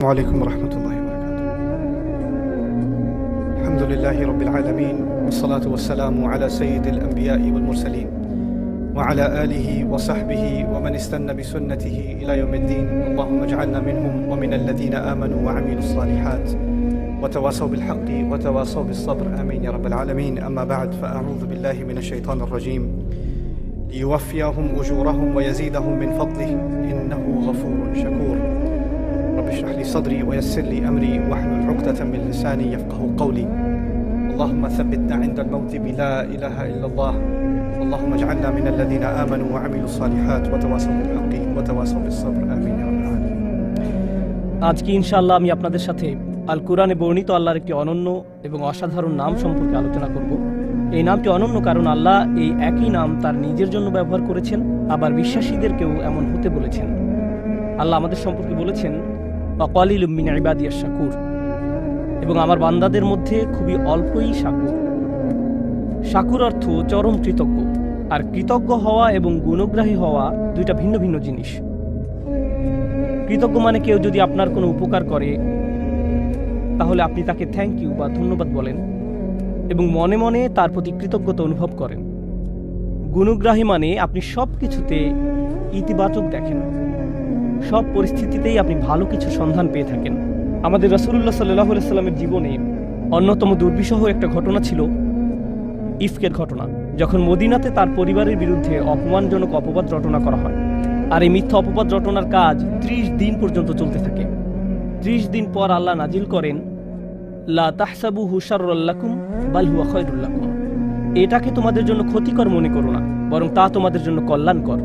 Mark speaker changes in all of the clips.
Speaker 1: وعليكم ورحمة الله وبركاته. الحمد لله رب العالمين، والصلاة والسلام على سيد الأنبياء والمرسلين وعلى آله وصحبه ومن استنى بسنته إلى يوم الدين. اللهم اجعلنا منهم ومن الذين آمنوا وعملوا الصالحات وتواصوا بالحق وتواصوا بالصبر، آمين يا رب العالمين. أما بعد، فأعوذ بالله من الشيطان الرجيم. ليوفيهم أجورهم ويزيدهم من فضله إنه غفور شكور. رب اشرح لي صدري ويسر لي أمري واحلل عقدة من لساني يفقهوا قولي. اللهم ثبتنا عند الموت بلا إله إلا الله. اللهم اجعلنا من الذين آمنوا وعملوا الصالحات وتواصوا بالحق وتواصوا بالصبر، آمين يا رب العالمين.
Speaker 2: আজকে ইনশাআল্লাহ আমি আপনাদের সাথে আল কুরআনে বর্ণিত আল্লাহর একটি অনন্য এবং অসাধারণ নাম সম্পর্কে আলোচনা করব। এই নামটি অনন্য কারণ আল্লাহ এই একই নাম তার নিজের জন্য ব্যবহার করেছেন, আবার বিশ্বাসীদেরকেও এমন হতে বলেছেন। আল্লাহ আমাদের সম্পর্কে বলেছেন, ওয়াকালিলুম মিন ইবাদিয়াশ শাকুর, এবং আমার বান্দাদের মধ্যে খুবই অল্পই শাকুর। শাকুর অর্থ চরম কৃতজ্ঞ, আর কৃতজ্ঞ হওয়া এবং গুণগ্রাহী হওয়া দুইটা ভিন্ন ভিন্ন জিনিস। কৃতজ্ঞ মানে কেউ যদি আপনার কোনো উপকার করে তাহলে আপনি তাকে থ্যাংক ইউ বা ধন্যবাদ বলেন এবং মনে মনে তার প্রতি কৃতজ্ঞতা অনুভব করেন। গুণগ্রাহী মানে আপনি সব কিছুতে ইতিবাচক দেখেন, সব পরিস্থিতিতেই আপনি ভালো কিছু সন্ধান পেয়ে থাকেন। আমাদের রাসূলুল্লাহ সাল্লাল্লাহু আলাইহি সাল্লামের জীবনে অন্যতম দুর্বিষহ একটা ঘটনা ছিল ইফকের ঘটনা, যখন মদিনাতে তার পরিবারের বিরুদ্ধে অপমানজনক অপবাদ রটনা করা হয়। আর এই মিথ্যা অপবাদ রটনার কাজ 30 দিন পর্যন্ত চলতে থাকে। 30 দিন পর আল্লাহ নাজিল করেন, লা তাহসাবুহু শাররাল লাকুম বাল হুয়া খায়রুল লাকুম, এটাকে তোমাদের জন্য ক্ষতিকর মনে করো না, বরং তা তোমাদের জন্য কল্যাণকর।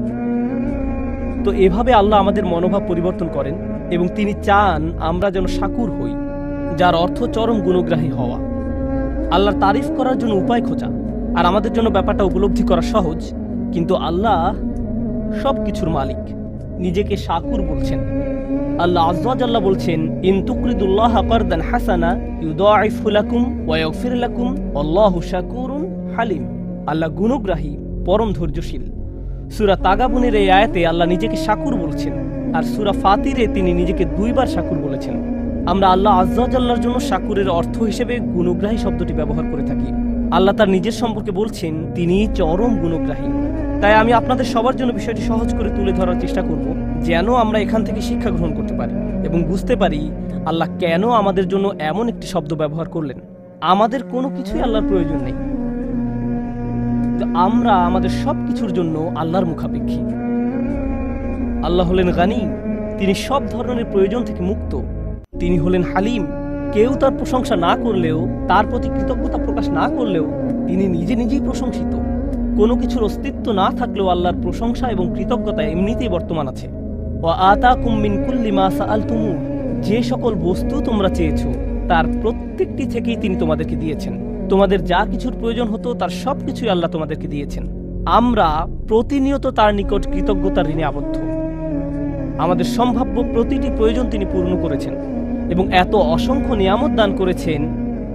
Speaker 2: তো এভাবে আল্লাহ আমাদের মনোভাব পরিবর্তন করেন এবং তিনি চান আমরা যেন শাকুর হই, যার অর্থ চরম গুণগ্রাহী হওয়া, আল্লাহর তারিফ করার জন্য উপায় খোঁজা। আর আমাদের জন্য ব্যাপারটা উপলব্ধি করা সহজ, কিন্তু আল্লাহ সব কিছুর মালিক, নিজেকে শাকুর বলছেন। আল্লাহ আযজা ওয়া জাল্লা বলছেন, ইন তুকরিদুল্লাহ কারদান হাসানা ইউদাইফু লাকুম ওয়া ইয়াগফির লাকুম আল্লাহু শাকুরুন হালিম। আল্লাহ গুণগ্রাহী, পরম ধৈর্যশীল। সূরা তাগাবুনের এই আয়াতে আল্লাহ নিজেকে শাকুর বলছেন, আর সূরা ফাতিরে তিনি নিজেকে 2 বার শাকুর বলেছেন। আমরা আল্লাহ আযজা ওয়া জাল্লার জন্য শাকুরের অর্থ হিসেবে গুণগ্রাহী শব্দটি ব্যবহার করে থাকি। আল্লাহ তার নিজের সম্পর্কে বলছেন তিনি চরম গুণগ্রাহী। তাই আমি আপনাদের সবার জন্য বিষয়টি সহজ করে তুলে ধরার চেষ্টা করব, যেন আমরা এখান থেকে শিক্ষা গ্রহণ করতে পারি এবং বুঝতে পারি আল্লাহ কেন আমাদের জন্য এমন একটি শব্দ ব্যবহার করলেন। আমাদের কোনো কিছুই আল্লাহর প্রয়োজন নেই, তো আমরা আমাদের সব কিছুর জন্য আল্লাহর মুখাপেক্ষী। আল্লাহ হলেন গানি, তিনি সব ধরনের প্রয়োজন থেকে মুক্ত। তিনি হলেন হালিম, কেউ তার প্রশংসা না করলেও, তার প্রতি কৃতজ্ঞতা প্রকাশ না করলেও তিনি নিজে নিজেই প্রশংসিত। কোনো কিছুর অস্তিত্ব না থাকলেও আল্লাহর প্রশংসা এবং কৃতজ্ঞতা এমনিতেই বর্তমান আছে। ওয়া আতাকুম মিন কুল্লি মা সাআলতুমু, যে সকল বস্তু তোমরা চেয়েছো তার প্রত্যেকটি থেকেই তিনি তোমাদেরকে দিয়েছেন। তোমাদের যা কিছুর প্রয়োজন হতো তার সব কিছুই আল্লাহ তোমাদেরকে দিয়েছেন। আমরা প্রতিনিয়ত তার নিকট কৃতজ্ঞতার ঋণে আবদ্ধ। আমাদের সম্ভাব্য প্রতিটি প্রয়োজন তিনি পূর্ণ করেছেন এবং এত অসংখ্য নিয়ামত দান করেছেন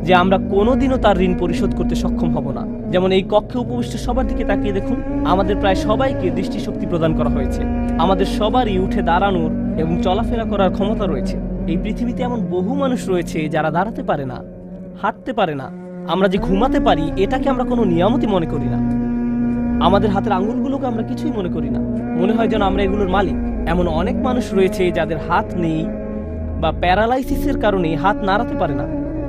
Speaker 2: যে আমরা কোনোদিনও তার ঋণ পরিশোধ করতে সক্ষম হব না। যেমন এই কক্ষে উপবিষ্ট সবার দিকে তাকিয়ে দেখুন, আমাদের প্রায় সবাইকে দৃষ্টিশক্তি প্রদান করা হয়েছে। আমাদের সবারই উঠে দাঁড়ানোর এবং চলাফেরা করার ক্ষমতা রয়েছে। এই পৃথিবীতে এমন বহু মানুষ রয়েছে যারা দাঁড়াতে পারে না, হাঁটতে পারে না। আমরা যে ঘুমাতে পারি এটাকে আমরা কোনো নিয়ামতই মনে করি না। আমাদের হাতের আঙুলগুলোকে আমরা কিছুই মনে করি না, মনে হয় যেন আমরা এগুলোর মালিক। এমন অনেক মানুষ রয়েছে যাদের হাত নেই বা প্যারালাইসিসের কারণে হাত নাড়াতে পারে না,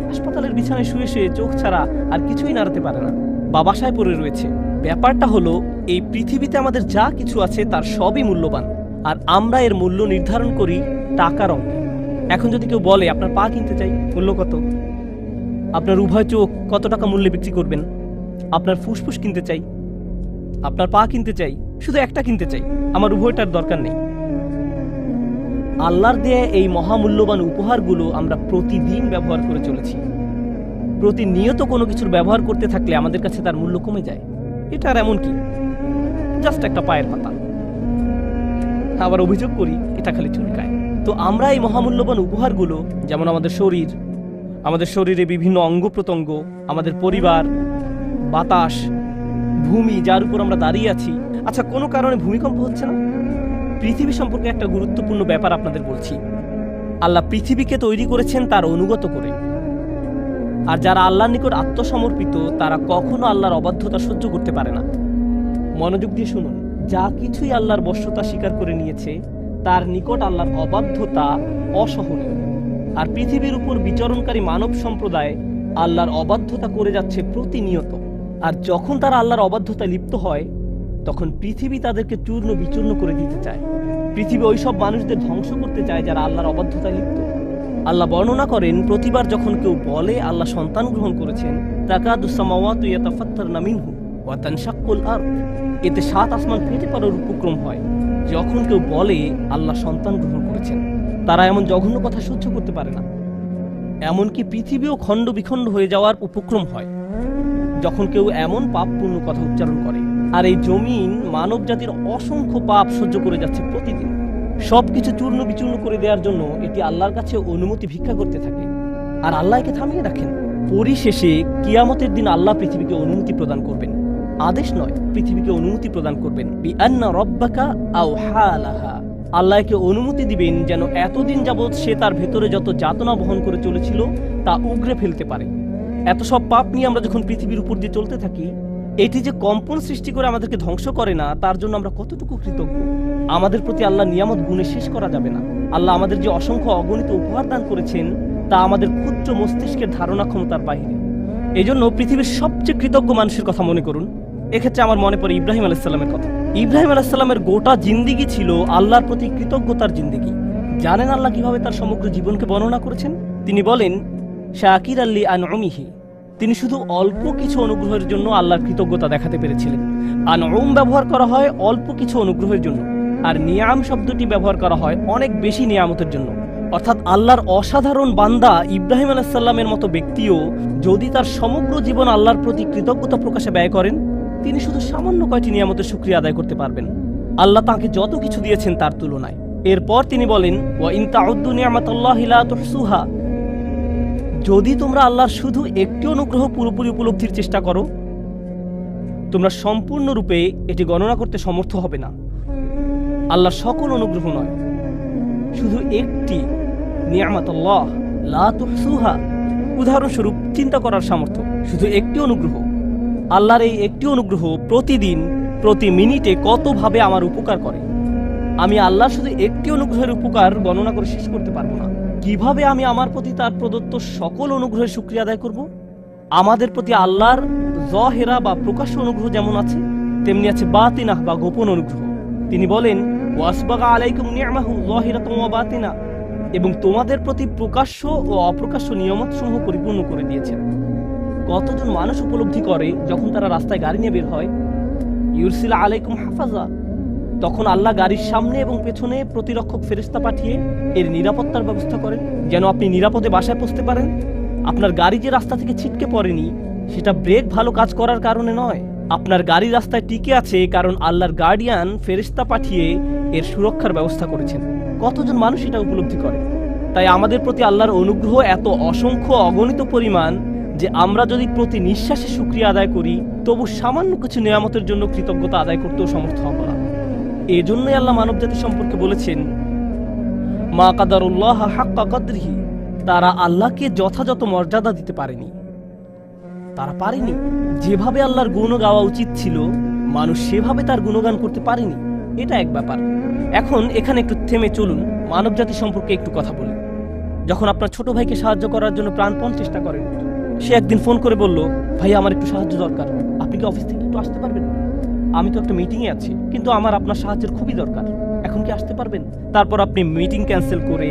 Speaker 2: হাসপাতালের বিছানায় শুয়ে শুয়ে চোখ ছাড়া আর কিছুই নাড়াতে পারে না, বা বাসায় পড়ে রয়েছে। ব্যাপারটা হলো, এই পৃথিবীতে আমাদের যা কিছু আছে তার সবই মূল্যবান, আর আমরা এর মূল্য নির্ধারণ করি টাকার অঙ্কে। এখন যদি কেউ বলে আপনার পা কিনতে চাই, মূল্য কত? আপনার উভয় চোখ কত টাকা মূল্যে বিক্রি করবেন? আপনার ফুসফুস কিনতে চাই, আপনার পা কিনতে চাই, শুধু একটা কিনতে চাই, আমার উভয়টার দরকার নেই। আল্লাহর দেয়া এই মহামূল্যবান উপহারগুলো আমরা প্রতিদিন ব্যবহার করে চলেছি। প্রতিনিয়ত কোনো কিছুর ব্যবহার করতে থাকলে আমাদের কাছে তার মূল্য কমে যায়। এটা আর এমন কি, জাস্ট একটা পায়ের পাতা। আবার অভিযোগ করি এটা খালি চুলকায়। তো আমরা এই মহামূল্যবান উপহারগুলো, যেমন আমাদের শরীর, আমাদের শরীরে বিভিন্ন অঙ্গ প্রত্যঙ্গ, আমাদের পরিবার, বাতাস, ভূমি যার উপর আমরা দাঁড়িয়ে আছি। আচ্ছা, কোনো কারণে ভূমিকম্প হচ্ছে না? পৃথিবী সম্পর্কে একটা গুরুত্বপূর্ণ ব্যাপার আপনাদের বলছি। আল্লাহ পৃথিবীকে তৈরি করেছেন তার অনুগত করে। আর যারা আল্লাহর নিকট আত্মসমর্পিত তারা কখনো আল্লাহর অবাধ্যতা সহ্য করতে পারে না। মনোযোগ দিয়ে শুনুন, যা কিছুই আল্লাহর বশ্যতা স্বীকার করে নিয়েছে তার নিকট আল্লাহর অবাধ্যতা অসহনীয়। আর পৃথিবীর উপর বিচরণকারী মানব সম্প্রদায় আল্লাহর অবাধ্যতা করে যাচ্ছে প্রতিনিয়ত। আর যখন তারা আল্লাহর অবাধ্যতায় লিপ্ত হয় তখন পৃথিবী তাদেরকে চূর্ণ বিচূর্ণ করে দিতে চায়। পৃথিবী ওইসব মানুষদের ধ্বংস করতে চায় যারা আল্লাহর অবাধ্যতায় লিপ্ত। আল্লাহ বর্ণনা করেন, প্রতিবার যখন কেউ বলে আল্লাহ সন্তান গ্রহণ করেছেন, তাকাদুস সামাওয়াতু ইয়াতাফাত্তারনা মিনহু ওয়া তানশাক্কুল আরদ, এতে সাত আসমান ফেটে পড়ার উপক্রম হয় যখন কেউ বলে আল্লাহ সন্তান গ্রহণ করেছেন। তারা এমন জঘন্য কথা সহ্য করতে পারে না। এমনকি পৃথিবীও খণ্ড বিখণ্ড হয়ে যাওয়ার উপক্রম হয় যখন কেউ এমন পাপপূর্ণ কথা উচ্চারণ করে। আর এই জমিন মানব জাতির অসংখ্য পাপ সহ্য করে যাচ্ছে প্রতিদিন। সবকিছু চূর্ণ বিচূর্ণ করে দেওয়ার জন্য এটি আল্লাহর কাছে অনুমতি ভিক্ষা করতে থাকে, আর আল্লাহ একে থামিয়ে রাখেন। পরিশেষে কিয়ামতের দিন আল্লাহ পৃথিবীকে অনুমতি প্রদান করবেন, আদেশ নয়, পৃথিবীকে অনুমতি প্রদান করবেন। বিআন্না রাব্বাকা আওহা লাহা, আল্লাহকে অনুমতি দিবেন যেন এতদিন যাবৎ সে তার ভেতরে যত যাতনা বহন করে চলেছিল তা উগরে ফেলতে পারে। এত সব পাপ নিয়ে আমরা যখন পৃথিবীর উপর দিয়ে চলতে থাকি, এটি যে কম্পন সৃষ্টি করে আমাদেরকে ধ্বংস করে না তার জন্য আমরা কতটুকু কৃতজ্ঞ। আমাদের প্রতি আল্লাহ নিয়ামত গুণে শেষ করা যাবে না। আল্লাহ আমাদের যে অসংখ্য অগণিত উপহার দান করেছেন তা আমাদের ক্ষুদ্র মস্তিষ্কের ধারণা ক্ষমতার বাহিরে। এই জন্য পৃথিবীর সবচেয়ে কৃতজ্ঞ মানুষের কথা মনে করুন। এক্ষেত্রে আমার মনে পড়ে ইব্রাহিম আলাইহিসসালামের কথা। ইব্রাহিম আলাইহিসসালামের গোটা জিন্দিগি ছিল আল্লাহর প্রতি কৃতজ্ঞতার জিন্দিগি। জানেন আল্লাহ কিভাবে তার সমগ্র জীবনকে বর্ণনা করেছেন? তিনি বলেন, শাকির আল্লি আনউমিহি, তিনি শুধু অল্প কিছু অনুগ্রহের জন্য আল্লাহর কৃতজ্ঞতা দেখাতে পেরেছিলেন। আনউম ব্যবহার করা হয় অল্প কিছু অনুগ্রহের জন্য, আর নিয়াম শব্দটি ব্যবহার করা হয় অনেক বেশি নিয়ামতের জন্য। অর্থাৎ আল্লাহর অসাধারণ বান্দা ইব্রাহিম আলাইহিসসালামের মতো ব্যক্তিও যদি তার সমগ্র জীবন আল্লাহর প্রতি কৃতজ্ঞতা প্রকাশে ব্যয় করেন, তিনি শুধু সামান্য কয়টি নিয়ামতের শুকরিয়া আদায় করতে পারবেন আল্লাহ তাকে যত কিছু দিয়েছেন তার তুলনায়। এরপর তিনি বলেন, ওয়া ইন তাউদ্দু নি'মাতাল্লাহি লা তুহসুহা, যদি তোমরা আল্লাহর শুধু একটি অনুগ্রহ পুরোপুরি উপলব্ধির চেষ্টা করো, তোমরা সম্পূর্ণরূপে এটি গণনা করতে সমর্থ হবে না। আল্লাহর সকল অনুগ্রহ নয়, শুধু একটি নি'মাতাল্লাহ লা তুহসুহা, উদাহরণস্বরূপ চিন্তা করার সামর্থ্য, শুধু একটি অনুগ্রহ। আল্লাহর এই একটি অনুগ্রহ প্রতিদিন প্রতি মিনিটে কতভাবে আমার উপকার করে, আমি আল্লাহ শুধু একটি অনুগ্রহের উপকার গণনা করে শেষ করতে পারবো না। কিভাবে আমি আমার প্রতি তার প্রদত্ত সকল অনুগ্রহের শুকরিয়া আদায় করব? আমাদের প্রতি আল্লাহর যহেরা বা প্রকাশ্য অনুগ্রহ যেমন আছে, তেমনি আছে বাতিনাহ বা গোপন অনুগ্রহ। তিনি বলেন, ওয়াসবাগা আলাইকুম নি'মাহু যাহিরাতান ওয়া বাতিনা, এবং তোমাদের প্রতি প্রকাশ্য ও অপ্রকাশ্য নিয়ামতসমূহ পরিপূর্ণ করে দিয়েছেন। কতজন মানুষ উপলব্ধি করে যখন তারা রাস্তায় গাড়ি নিয়ে বের হয়, ইউরসিলা আলাইকুম হাফাজা, তখন আল্লাহ গাড়ির সামনে এবং পেছনে প্রতিরক্ষক ফেরেশতা পাঠিয়ে এর নিরাপত্তার ব্যবস্থা করেন যেন আপনি নিরাপদে বাসায় পৌঁছতে পারেন। আপনার গাড়ি যে রাস্তা থেকে ছিটকে পড়েনি সেটা ব্রেক ভালো কাজ করার কারণে নয়, আপনার গাড়ি রাস্তায় টিকে আছে কারণ আল্লাহর গার্ডিয়ান ফেরেশতা পাঠিয়ে এর সুরক্ষার ব্যবস্থা করেছেন। কতজন মানুষ এটা উপলব্ধি করে? তাই আমাদের প্রতি আল্লাহর অনুগ্রহ এত অসংখ্য অগণিত পরিমাণ যে আমরা যদি প্রতি নিঃশ্বাসে শুকরিয়া আদায় করি তবু সামান্য কিছু নিয়ামতের জন্য কৃতজ্ঞতা আদায় করতেও সমর্থ হব না। এই জন্যই আল্লাহ মানবজাতি সম্পর্কে বলেছেন, মা কাদারুল্লাহ হাক্কা কদরিহি, তারা আল্লাহকে যথাযথ মর্যাদা দিতে পারেনি। তারা পারেনি যেভাবে আল্লাহর গুণ গাওয়া উচিত ছিল, মানুষ সেভাবে তার গুণগান করতে পারেনি। এটা এক ব্যাপার। এখন এখানে একটু থেমে চলুন, মানবজাতি সম্পর্কে একটু কথা বলি। যখন আপনার ছোট ভাইকে সাহায্য করার জন্য প্রাণপণ চেষ্টা করেন, সে একদিন ফোন করে বলল, ভাই আমার একটু সাহায্য দরকার, আপনি কি অফিস থেকে একটু আসতে পারবেন? আমি তো একটা মিটিংয়ে আছি, কিন্তু আমার আপনার সাহায্যের খুবই দরকার, এখন কি আসতে পারবেন? তারপর আপনি মিটিং ক্যান্সেল করে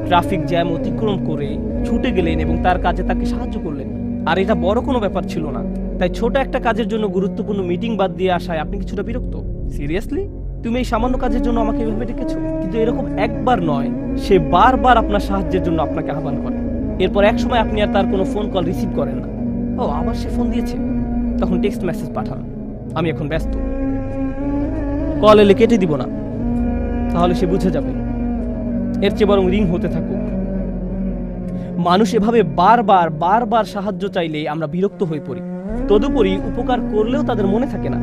Speaker 2: ট্রাফিক জ্যাম অতিক্রম করে ছুটে গেলেন এবং তার কাজে তাকে সাহায্য করলেন। আর এটা বড় কোনো ব্যাপার ছিল না, তাই ছোট একটা কাজের জন্য গুরুত্বপূর্ণ মিটিং বাদ দিয়ে আসায় আপনি কিছুটা বিরক্ত। সিরিয়াসলি, তুমি এই সামান্য কাজের জন্য আমাকে এভাবে ডেকেছো? কিন্তু এরকম একবার নয়, সে বারবার আপনার সাহায্যের জন্য আপনাকে আহ্বান করে। এরপর এক সময় আপনি আর তার কোনো ফোন কল রিসিভ করেন না। ও আবার সে ফোন দিয়েছে, তখন টেক্সট মেসেজ পাঠান, আমি এখন ব্যস্ত, কল এলে কেটে দিব না, তাহলে সে বুঝে যাবে। এর চেয়ে বরং রিং হতে থাকুক। মানুষ এভাবে বারবার বারবার সাহায্য চাইলে আমরা বিরক্ত হয়ে পড়ি। তদুপরি উপকার করলেও তাদের মনে থাকে না,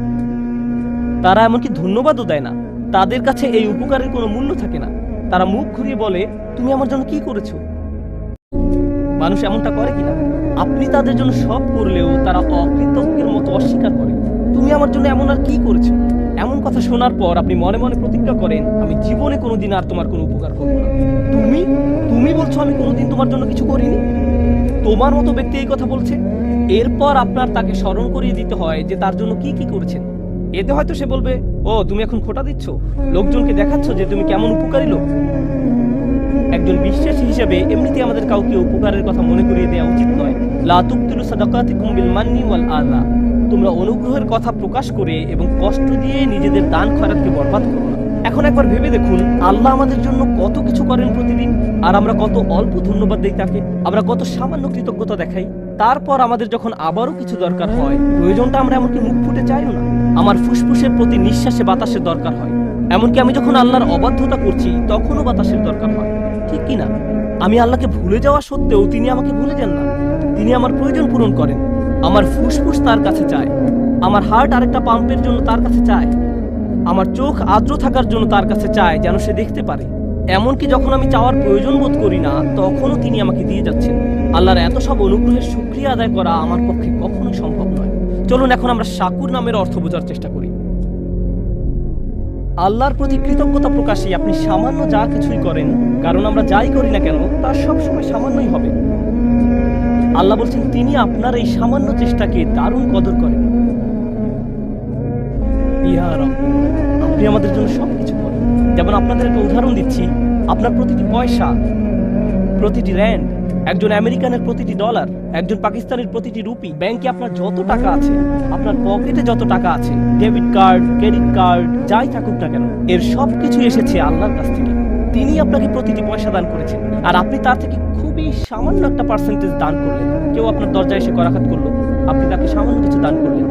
Speaker 2: তারা এমনকি ধন্যবাদও দেয় না। তাদের কাছে এই উপকারের কোনো মূল্য থাকে না। তারা মুখ ঘুরিয়ে বলে, তুমি আমার জন্য কি করেছো? মানুষ এমনটা করে কিনা? আপনি তাদের জন্য সব করলেও তারা অকৃতজ্ঞের মতো অস্বীকার করে। তুমি আমার জন্য এমন আর কি করেছো? এমন কথা শোনার পর আপনি মনে মনে প্রতিজ্ঞা করেন, আমি জীবনে কোনোদিন আর তোমার কোনো উপকার করবো না। তুমি তুমি বলছো আমি কোনোদিন তোমার জন্য কিছু করিনি? তোমার মতো ব্যক্তি এই কথা বলছে। এরপর আপনার তাকে স্মরণ করিয়ে দিতে হয় যে তার জন্য কি কি করেছেন। এতে হয়তো সে বলবে, ও তুমি এখন খোঁটা দিচ্ছ, লোকজনকে দেখাচ্ছ যে তুমি কেমন উপকারী লোক। একজন বিশ্বাসী হিসেবে এমনিতে আমাদের কাউকে উপকারের কথা মনে করিয়ে দেওয়া উচিত নয়। লা তুবতিলু সাদাকাতিকুম বিল মান্নি ওয়াল আযা। তোমরা অনুগ্রহের কথা প্রকাশ করে এবং কষ্ট দিয়ে নিজেদের দান খয়রাতকে বরবাদ করো না। এখন একবার ভেবে দেখুন, আল্লাহ আমাদের জন্য কত কিছু করেন প্রতিদিন, আর আমরা কত অল্প ধন্যবাদ দেই তাকে। আমরা কত সামান্য কৃতজ্ঞতা দেখাই। তারপর আমাদের যখন আবারও কিছু দরকার হয়, প্রয়োজনটা আমরা এমনকি মুখ ফুটে চাইও না। আমার ফুসফুসের প্রতি নিঃশ্বাসে বাতাসের দরকার হয়, এমনকি আমি যখন আল্লাহর অবাধ্যতা করছি তখনও বাতাসের দরকার হয়, ঠিক কিনা? আমি আল্লাহকে ভুলে যাওয়া সত্ত্বেও তিনি আমাকে ভুলে যান না। তিনি আমার প্রয়োজন পূরণ করেন। আমার ফুসফুস তার কাছে চায়, আমার হার্ট আরেকটা পাম্পের জন্য তার কাছে চায়, আমার চোখ আর্দ্র থাকার জন্য তার কাছে চায় যেন সে দেখতে পারে। এমনকি যখন আমি চাওয়ার প্রয়োজন বোধ করি না তখনও তিনি আমাকে দিয়ে যাচ্ছেন। আল্লাহর এত সব অনুগ্রহের শুকরিয়া আদায় করা আমার পক্ষে কখনোই সম্ভব নয়। চলুন এখন আমরা শাকুর নামের অর্থ বোঝার চেষ্টা করি। আল্লাহর প্রতি কৃতজ্ঞতা প্রকাশে আপনি সামান্য যা কিছুই করেন, কারণ আমরা যাই করি না কেন তা সবসময় সামান্যই হবে। আল্লাহ বলছেন তিনি আপনার এই সামান্য চেষ্টাকে দারুণ কদর করেন। ইয়া রব, আপনি আমাদের জন্য সবকিছু করেন। যেমন আপনাদের একটা উদাহরণ দিচ্ছি, আপনার প্রতিটি পয়সা, প্রতিটি র্যান্ড, একজন আমেরিকানের প্রতিটি ডলার, একজন পাকিস্তানের প্রতিটি রুপি, ব্যাংকে আপনার যত টাকা আছে, আপনার পকেটে যত টাকা আছে, ডেবিট কার্ড, ক্রেডিট কার্ড, যাই থাকুক না কেন, এর সবকিছু এসেছে আল্লাহর কাছ থেকে। তিনি আপনাকে প্রতিটি পয়সা দান করেছেন, আর আপনি তার থেকে খুবই সামান্য একটা পার্সেন্টেজ দান করলেন। কেউ আপনার দরজায় এসে করাঘাত করলো, আপনি তাকে সামান্য কিছু দান করলেন,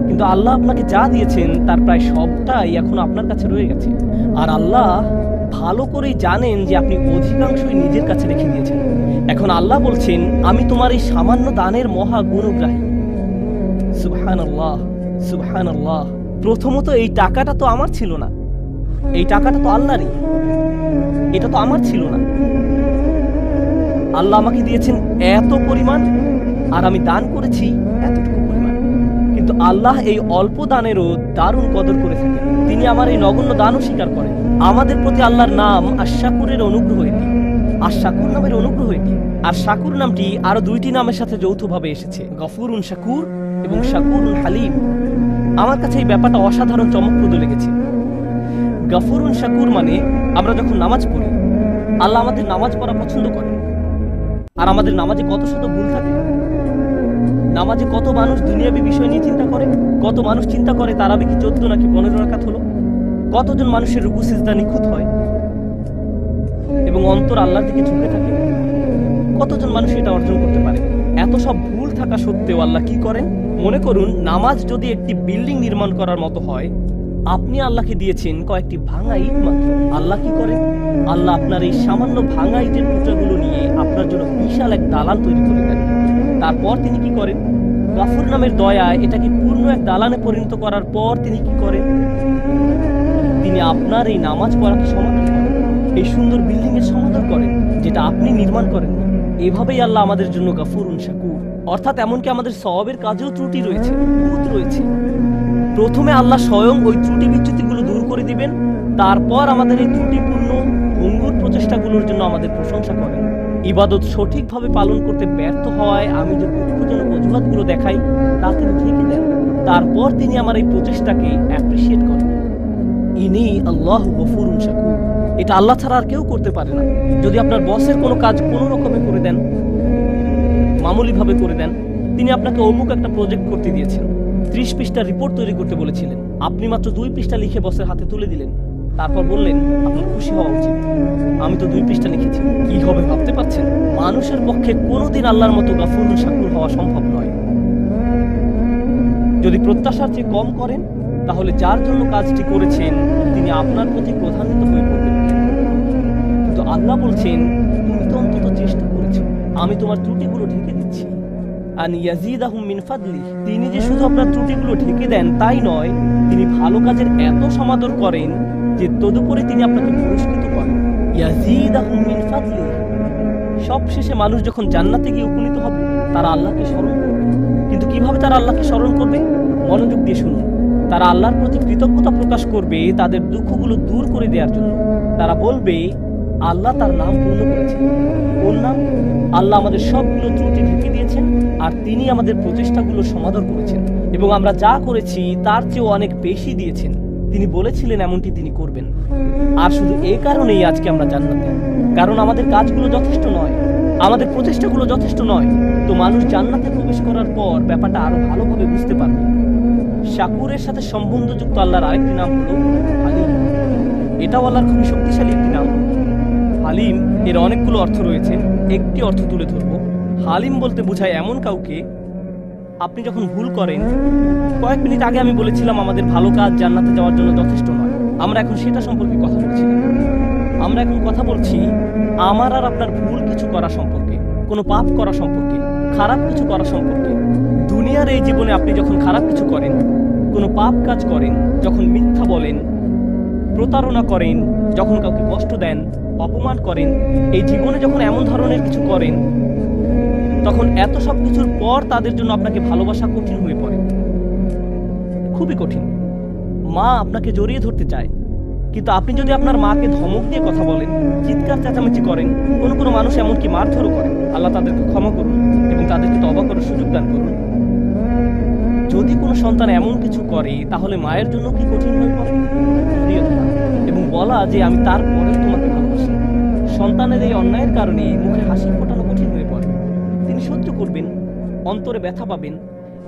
Speaker 2: কিন্তু আল্লাহ আপনাকে যা দিয়েছেন তার প্রায় সবটাই এখন আপনার কাছে রয়ে গেছে। আর আল্লাহ ভালো করেই জানেন যে আপনি অধিকাংশই নিজের কাছে রেখে দিয়েছেন। এখন আল্লাহ বলছেন, আমি তোমার এই সামান্য দানের মহা গুণগ্রাহী। সুবহানাল্লাহ, সুবহানাল্লাহ। প্রথমত এই টাকাটা তো আমার ছিল না, এই টাকাটা তো আল্লাহরই, এটা তো আমার ছিল না। আল্লাহ আমাকে দিয়েছেন এত পরিমাণ, আর আমি দান করেছি এতটুকু পরিমাণ। কিন্তু আল্লাহ এই অল্প দানেরও দারুণ কদর করে থাকেন। তিনি আমার এই নগণ্য দানও স্বীকার করেন। আমাদের প্রতি আল্লাহর নাম আশ-শাকুরের অনুগ্রহ এটি, আশ-শাকুর নামের অনুগ্রহ এটি। আর শাকুর নামটি আরো দুইটি নামের সাথে যৌথভাবে এসেছে, গফুরুন শাকুর এবং শাকুরুন হালিম। আমার কাছে এই ব্যাপারটা অসাধারণ চমকপ্রদ লেগেছে। গফুরুন শাকুর মানে আমরা যখন নামাজ পড়ি, আল্লাহ আমাদের নামাজ পড়া পছন্দ করেন। আর আমাদের নামাজে কত শত ভুল থাকে। নামাজে কত মানুষ দুনিয়াবী বিষয় নিয়ে চিন্তা করে, কত মানুষ চিন্তা করে তারাবি কি 14 নাকি 15 রাকাত হলো, কতজন মানুষের রুকু সিজদা নিখুঁত হয় এবং অন্তর আল্লাহর দিকে ঝুঁকে থাকে, কতজন মানুষ এটা অর্জন করতে পারে। এত সব ভুল থাকা সত্ত্বেও আল্লাহ কি করেন? মনে করুন নামাজ যদি একটি বিল্ডিং নির্মাণ করার মতো হয়, আপনি আল্লাহকে দিয়েছেন কয়েকটি ভাঙা ইট মাত্র। আল্লাহ কি করেন? আল্লাহ আপনার এই সামান্য ভাঙা ইটের টুকরাগুলো নিয়ে আপনার জন্য বিশাল এক দালান তৈরি করে দেন। তারপর তিনি কি করেন? গাফুর নামের দয়ায় এটাকে পূর্ণ এক দালানে পরিণত করার পর তিনি কি করেন? তিনি আপনার এই নামাজ পড়াকে সমাদর করেন, এই সুন্দর বিল্ডিং এর সমাদর করেন যেটা আপনি নির্মাণ করেন। এভাবেই আল্লাহ আমাদের জন্য গাফুরুন শাকুর, অর্থাৎ এমনকি আমাদের সওয়াবের কাজেও ত্রুটি রয়েছে, খুঁত রয়েছে। প্রথমে আল্লাহ স্বয়ং ওই ত্রুটি বিচ্যুতিগুলো দূর করে দিবেন, তারপর আমাদের এই ত্রুটিপূর্ণ ভঙ্গুর প্রচেষ্টাগুলোর জন্য আমাদের প্রশংসা করেন। ইবাদত সঠিকভাবে পালন করতে ব্যর্থ হওয়ায় আমি যে দুঃখজনক অজুহাতগুলো দেখাই তা তিনি ঢেকে দেন। তারপর তিনি আমার এই প্রচেষ্টাকে অ্যাপ্রিসিয়েট করেন। ইনি আল্লাহু গফুরুন শাকুর। এটা আল্লাহ ছাড়া আর কেউ করতে পারে না। যদি আপনার বসের কোনো কাজ কোনো রকমে করে দেন, মামুলিভাবে করে দেন, তিনি আপনাকে অমুক একটা প্রজেক্ট করতে দিয়েছেন, 30 পৃষ্ঠার রিপোর্ট তৈরি করতে বলেছিলেন, আপনি মাত্র 2 পৃষ্ঠা লিখে বসের হাতে তুলে দিলেন, তারপর বললেন আপনার খুশি হওয়া উচিত, আমি তো 2 পৃষ্ঠা লিখেছি। কি হবে ভাবতে পারছেন? মানুষের পক্ষে কোনোদিন আল্লাহর মতো গফুরুন শাকুর হওয়া সম্ভব নয়। যদি প্রত্যাশার চেয়ে কম করেন, তাহলে যার জন্য কাজটি করেছেন তিনি আপনার প্রতি প্রধান্বিত হয়ে পড়বেন। কিন্তু আল্লাহ বলছেন, তুমি তো অন্তত চেষ্টা করেছো, আমি তোমার ত্রুটিগুলো ঢেকে দিচ্ছি। আন ইয়াজিদাহুম মিন ফাদলি, তিনি যে শুধু আপনার ত্রুটিগুলো ঢেকে দেন তাই নয়, তিনি ভালো কাজের এত সমাদর করেন যে তদুপরি তিনি আপনাকে পুরস্কৃত করেন। ইয়াজিদাহুম মিন ফাদলিহি। সবশেষে মানুষ যখন জান্নাতে গিয়ে উপনীত হবে তারা আল্লাহকে স্মরণ করবে। কিন্তু কিভাবে তারা আল্লাহকে স্মরণ করবে? মনোযোগ দিয়ে শুনুন। তারা আল্লাহর প্রতি কৃতজ্ঞতা প্রকাশ করবে তাদের দুঃখগুলো দূর করে দেওয়ার জন্য। তারা বলবে আল্লাহ তার নাম পূর্ণ করেছেন। কোন নাম? আল্লাহ আমাদের সবগুলো ত্রুটি ঢেকে দিয়েছেন আর তিনি আমাদের প্রচেষ্টাগুলো সমাদর করেছেন এবং আমরা যা করেছি তার চেয়েও অনেক বেশি দিয়েছেন। তিনি বলেছিলেন এমনটি তিনি করবেন। আর শুধু এই কারণেই আজকে আমরা জান্নাতে, কারণ আমাদের কাজগুলো যথেষ্ট নয়, আমাদের প্রচেষ্টাগুলো যথেষ্ট নয়। তো মানুষ জান্নাতে প্রবেশ করার পর ব্যাপারটা আরো ভালোভাবে বুঝতে পারবে। শাকুরের সাথে সম্বন্ধযুক্ত আল্লাহর আরেকটি নাম হলো হালিম। এটাও আল্লাহর খুবই শক্তিশালী একটি নাম। হালিম এর অনেকগুলো অর্থ রয়েছে, একটি অর্থ তুলে ধরব। হালিম বলতে বোঝায় এমন কাউকে, আপনি যখন ভুল করেন, কয়েক মিনিট আগে আমি বলেছিলাম আমাদের ভালো কাজ জান্নাতে যাওয়ার জন্য যথেষ্ট নয়, আমরা এখন সেটা সম্পর্কে কথা বলছি না। আমরা এখন কথা বলছি আমার আর আপনার ভুল কিছু করা সম্পর্কে, কোনো পাপ করা সম্পর্কে, খারাপ কিছু করা সম্পর্কে। দুনিয়ার এই জীবনে আপনি যখন খারাপ কিছু করেন, কোনো পাপ কাজ করেন, যখন মিথ্যা বলেন, প্রতারণা করেন, যখন কাউকে কষ্ট দেন, অপমান করেন, এই জীবনে যখন এমন ধরনের কিছু করেন, তখন এত সব কিছুর পর তাদের জন্য আপনাকে ভালোবাসা কঠিন হয়ে পড়ে, খুবই কঠিন। মা আপনাকে জড়িয়ে ধরতে চায়, কিন্তু আপনি যদি আপনার মাকে ধমক দিয়ে কথা বলেন, চিৎকার চেঁচামেচি করেন, কোনো কোনো মানুষ এমনকি মারধরও করেন, আল্লাহ তাদেরকে ক্ষমা করুন এবং তাদেরকে তওবা করার সুযোগ দান করুন। যদি কোনো সন্তান এমন কিছু করে তাহলে মায়ের জন্য কি কঠিন হয়ে পড়ে? জড়িয়ে ধরা এবং বলা যে আমি তারপরেও তোমাকে ভালোবাসি। সন্তানের এই অন্যায়ের কারণে মুখে হাসি ফোটানো কঠিন হয়ে পড়ে। তিনি সহ্য করবেন, অন্তরে ব্যথা পাবেন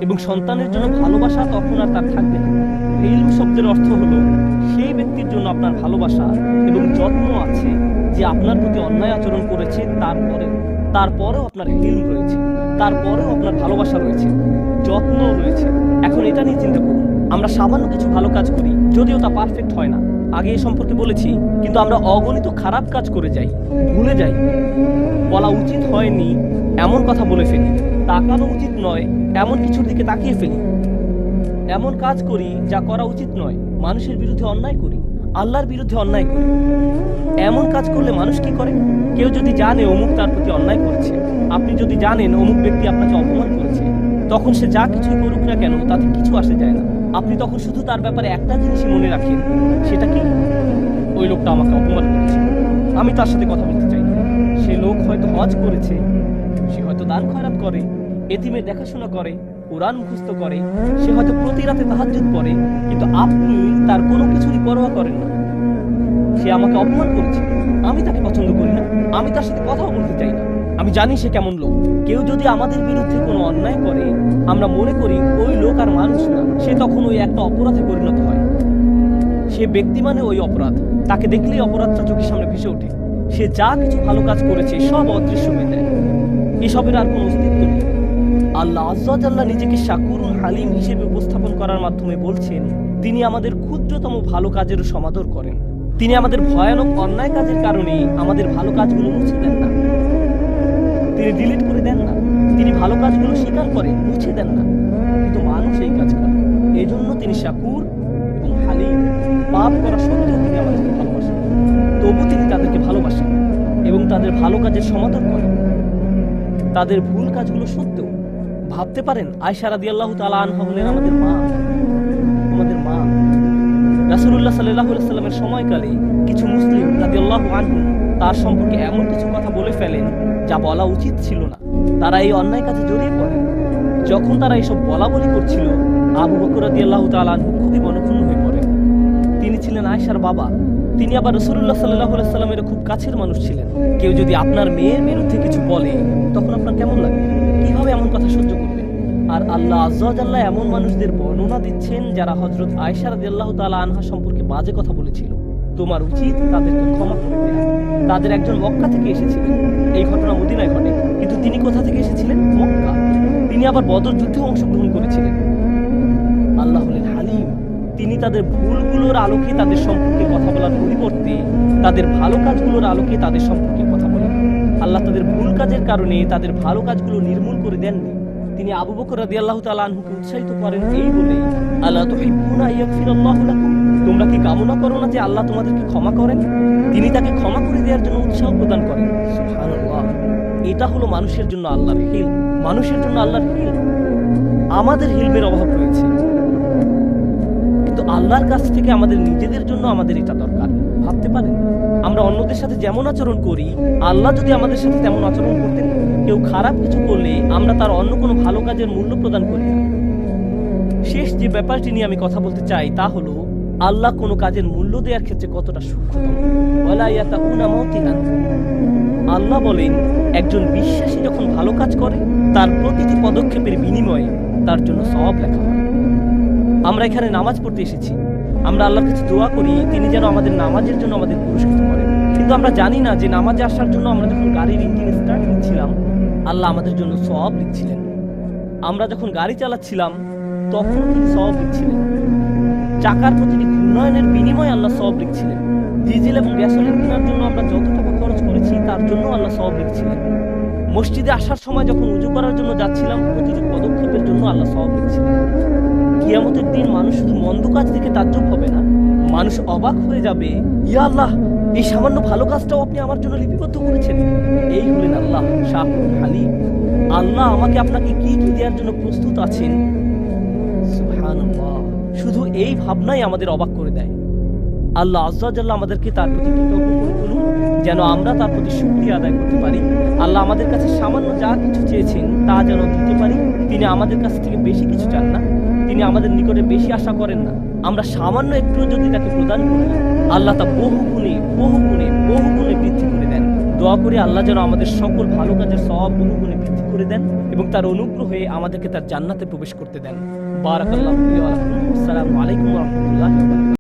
Speaker 2: এবং সন্তানের জন্য ভালোবাসা তখন আর তার থাকবে না। ইলম শব্দের অর্থ হলো সেই ব্যক্তির জন্য আপনার ভালোবাসা এবং যত্ন আছে যে আপনার প্রতি অন্যায় আচরণ করেছে, তারপরেও আপনার ইলম রয়েছে, তারপরেও আপনার ভালোবাসা রয়েছে, যত্ন রয়েছে। এখন এটা নিয়ে চিন্তা করুন, আমরা সামান্য কিছু ভালো কাজ করি, যদিও তা পারফেক্ট হয় না, আগে এ সম্পর্কে বলেছি, কিন্তু আমরা অগণিত খারাপ কাজ করে যাই, ভুলে যাই, বলা উচিত হয়নি এমন কথা বলে ফেলি, তাকানো উচিত নয় এমন কিছুর দিকে তাকিয়ে ফেলি, এমন কাজ করি যা করা উচিত নয়, মানুষের বিরুদ্ধে অন্যায় করি, আল্লাহর বিরুদ্ধে অন্যায় করি। এমন কাজ করলে মানুষ কি করে? কেউ যদি জানে অমুক তার প্রতি অন্যায় করেছে, আপনি যদি জানেন অমুক ব্যক্তি আপনাকে অপমান করেছে, তখন সে যা কিছুই করুক না কেন তাতে কিছু আসে যায় না। আপনি তখন শুধু তার ব্যাপারে একটা জিনিসই মনে রাখেন, সেটা কি? ওই লোকটা আমাকে অপমান করেছে, আমি তার সাথে কথা বলতে চাই না। সে লোক হয়তো হজ করেছে, সে হয়তো দান খয়রাত করে, এতিমের দেখাশোনা করে, কোরআন মুখস্থ করে, সে হয়তো প্রতি রাতে তাহাজ্জুদ পড়ে, কিন্তু আপনি তার কোনো কিছুরই পরোয়া করেন না। সে আমাকে অপমান করেছে, আমি তাকে পছন্দ করি না, আমি তার সাথে কথাও বলতে চাই না, আমি জানি সে কেমন লোক। কেউ যদি আমাদের বিরুদ্ধে কোনো অন্যায় করে, আমরা মনে করি ওই লোক আর মানুষ না, সে তখন ওই একটা অপরাধে পরিণত হয়। সে ব্যক্তি মানে ওই অপরাধ, তাকে দেখলেই অপরাধটা চোখের সামনে ভেসে ওঠে। সে যা কিছু ভালো কাজ করেছে সব অদৃশ্য হয়ে যায়, এসবের আর কোনো অস্তিত্ব নেই। আল্লাহ আজ্জা ওয়া জাল্লা নিজেকে শাকুরুন হালিম হিসেবে উপস্থাপন করার মাধ্যমে বলছেন তিনি আমাদের ক্ষুদ্রতম ভালো কাজেরও সমাদর করেন। তিনি আমাদের ভয়ানক অন্যায় কাজের কারণে আমাদের ভালো কাজগুলো মুছে দেন না, তিনি ডিলিট করে দেন না, তিনি ভালো কাজগুলো স্বীকার করেন, মুছে দেন না, কিন্তু মানুষ এই কাজ করে। এই জন্য তিনি শাকুর এবং হালিম। পাপ করা সত্ত্বেও তিনি আমাদেরকে ভালোবাসেন, তবু তিনি তাদেরকে ভালোবাসেন এবং তাদের ভালো কাজের সমাদর করেন, তাদের ভুল কাজগুলো সত্ত্বেও। ভাবতে পারেন আয়েশা রাদিয়াল্লাহু তাআলা আনহা হলেন আমাদের মা, আমাদের মা। রাসূলুল্লাহ সাল্লাল্লাহু আলাইহি ওয়াসাল্লামের সময়কালে কিছু মুসলিম রাদিয়াল্লাহু আনহুম তার সম্পর্কে এমন কিছু কথা বলে ফেলেন যা বলা উচিত ছিল না। তারা এই অন্যায় কাজে জড়িয়ে পড়ে। যখন তারা এসব বলা বলি করছিল, আবু বকর রাদিয়াল্লাহু তাআলা আনহু খুবই মনক্ষুণ্ণ হয়ে পড়েন। তিনি ছিলেন আয়েশার বাবা, তিনি আবার রাসূলুল্লাহ সাল্লাল্লাহু আলাইহি ওয়াসাল্লামের খুব কাছের মানুষ ছিলেন। কেউ যদি আপনার মেয়ের বিরুদ্ধে কিছু বলে, তখন আপনার কেমন লাগে? কিভাবে এমন কথা সহ্য করবে? আর আল্লাহ আজ্জা ওয়া জাল্লা এমন মানুষদের বর্ণনা দিচ্ছেন যারা হযরত আয়েশা রাদিয়াল্লাহু তাআলা আনহা সম্পর্কে বাজে কথা বলেছিল। তোমার উচিত তাদেরকে ক্ষমা করে দেয়া। তাদের একজন মক্কা থেকে এসেছিলেন, এই ঘটনা মদিনায় ঘটে, কিন্তু তিনি কোথা থেকে এসেছিলেন? মক্কা। তিনি আবার বদর যুদ্ধে অংশগ্রহণ করেছিলেন। আল্লাহ হলেন হালিম। তিনি তাদের ভুলগুলোর আলোকে তাদের সম্পর্কে কথা বলার পরিবর্তে তাদের ভালো কাজগুলোর আলোকে তাদের সম্পর্কে কথা বলেন। আল্লাহ তাদের ভুল কাজের কারণে তাদের ভালো কাজগুলো নির্মূল করে দেননি, তিনি আবু বকর রাদিয়াল্লাহু তাআলা আনহুকে উৎসাহিত করেন এই বলে, আলা তুহিব্বুনা ইয়াগফিরাল্লাহু লাকুম, তোমরা কি কামনা করো না যে আল্লাহ তোমাদেরকে ক্ষমা করেন? তিনি তাকে ক্ষমা করে দেওয়ার জন্য উৎসাহ প্রদান করেন। সুবহানাল্লাহ, এটা হলো মানুষের জন্য আল্লাহর হিলম, মানুষের জন্য আল্লাহর হিলম। আমাদের হিলমের অভাব রয়েছে, কিন্তু আল্লাহর কাছ থেকে আমাদের নিজেদের জন্য আমাদের এটা দরকার। ভাবতে পারেন, আমরা অন্যদের সাথে যেমন আচরণ করি, আল্লাহ যদি আমাদের সাথে তেমন আচরণ করতেন। কেউ খারাপ কিছু করলে আমরা তার অন্য কোনো ভালো কাজের মূল্য প্রদান করি না। শেষ যে ব্যাপারটি নিয়ে আমি কথা বলতে চাই তা হলো, আল্লাহ কোনো কাজের মূল্য দেওয়ার ক্ষেত্রে কতটা সূক্ষ্মতম। ওয়ালা ইয়াতাউনা মাউতিনান, আল্লাহ বলেন একজন বিশ্বাসী যখন ভালো কাজ করে তার প্রতিটি পদক্ষেপের বিনিময়ে তার জন্য সওয়াব লেখা হয়। আমরা এখানে নামাজ পড়তে এসেছি, আমরা আল্লাহর কাছে দোয়া করি তিনি যেন আমাদের নামাজের জন্য আমাদের পুরস্কৃত করেন। কিন্তু আমরা জানি না যে নামাজে আসার জন্য আমরা যখন গাড়ির ইঞ্জিন স্টার্ট দিচ্ছিলাম, আল্লাহ আমাদের জন্য সওয়াব লিখছিলেন। আমরা যখন গাড়ি চালাচ্ছিলাম তখন তিনি সওয়াব লিখছিলেন। চাকার প্রতিটি ঘূর্ণয়নের বিনিময়ে আল্লাহ সওয়াব লিখছিলেন। ডিজেল এবং গ্যাসোলিন কেনার জন্য আমরা যত টাকা খরচ করেছি তার জন্য আল্লাহ সওয়াব লিখছিলেন। মসজিদে আসার সময় যখন উজু করার জন্য যাচ্ছিলাম প্রতিটি পদক্ষেপের জন্য আল্লাহ সওয়াব লিখছিলেন। কিয়ামতের দিন মানুষ শুধু মন্দ কাজ দেখে তাজ্জব হবে না, মানুষ অবাক হয়ে যাবে, ইয়া আল্লাহ, এই সামান্য ভালো কাজটাও আপনি আমার জন্য লিপিবদ্ধ করেছেন। এই হলেন আল্লাহ শাকুর হালিম। আল্লাহ আমাকে আপনাকে কি কি দেওয়ার জন্য প্রস্তুত আছেন। সুবহানাল্লাহ, শুধু এই ভাবনাই আমাদের অবাক করে দেয়। আল্লাহ আজ্জা ওয়া জাল্লা আমাদেরকে তার প্রতি কৃতজ্ঞ করে তুলুন, যেন আমরা তার প্রতি শুকরিয়া আদায় করতে পারি। আল্লাহ আমাদের কাছে সামান্য যা কিছু চেয়েছেন তা যেন দিতে পারি। তিনি আমাদের কাছ থেকে বেশি কিছু চান না, তিনি আমাদের নিকটে বেশি আশা করেন না। আমরা সামান্য একটু যদি তাকে প্রদান করি, আল্লাহ তা বহু গুণে বহু গুণে বহু গুণে বৃদ্ধি করে দেন। দোয়া করি আল্লাহ যেন আমাদের সকল ভালো কাজের সওয়াব বহু গুণে বৃদ্ধি করে দেন এবং তার অনুগ্রহে আমাদেরকে তার জান্নাতে প্রবেশ করতে দেন। বারাকাল্লাহু ফি ওয়া লাকুম। আসসালামু আলাইকুম ওয়া রাহমাতুল্লাহি ওয়া বারাকাতুহু।